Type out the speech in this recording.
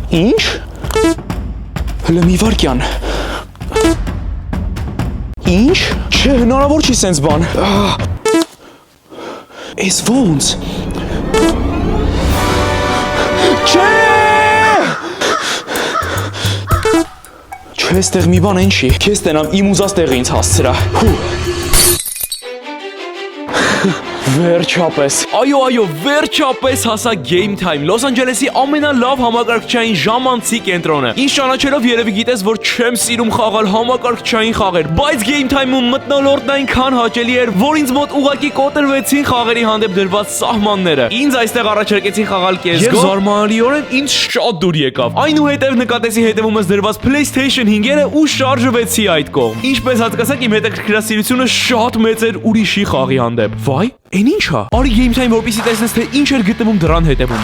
Ինչ։ Հələ մի վարքյան։ Ինչ։ Չէ, հնարավոր չի սենց բան։ Էս ոնց։ Չէ։ Չէ, ստեղ մի բան են չի։ Քեզ տենամ իմ ուզած տեղը ինձ հասցրա։ Վերջապես։ Այո, վերջապես հասա Game Time, Լոս Անջելեսի ամենալավ համակարգչային ժամանցի կենտրոնը։ Ինչ ճանաչելով երևի գիտես, որ չեմ սիրում խաղալ համակարգչային խաղեր, բայց Game Time-ում մթնոլորտն այնքան հաճելի էր, որ ինձ մոտ ուղակի կոտրվեցին խաղերի հանդեպ դրված սահմանները։ Ինձ այստեղ առաջարկեցին խաղալ CS:GO, եւ զարմանալիորեն ինձ շատ դուր եկավ։ Այնուհետև նկատեցի հետևումս դրված PlayStation 5-երը ու շարժվեցի այդ կողմ։ Ինչպես հասկացաք, իմ հետաքրքրասիրությունը շատ մեծ էր ուրիշի խաղի հանդեպ։ Վայ, Էն ի՞նչ է։ Արի Game Time որպեսզի տեսնես թե ինչ էր գտնվում դրան հետևում։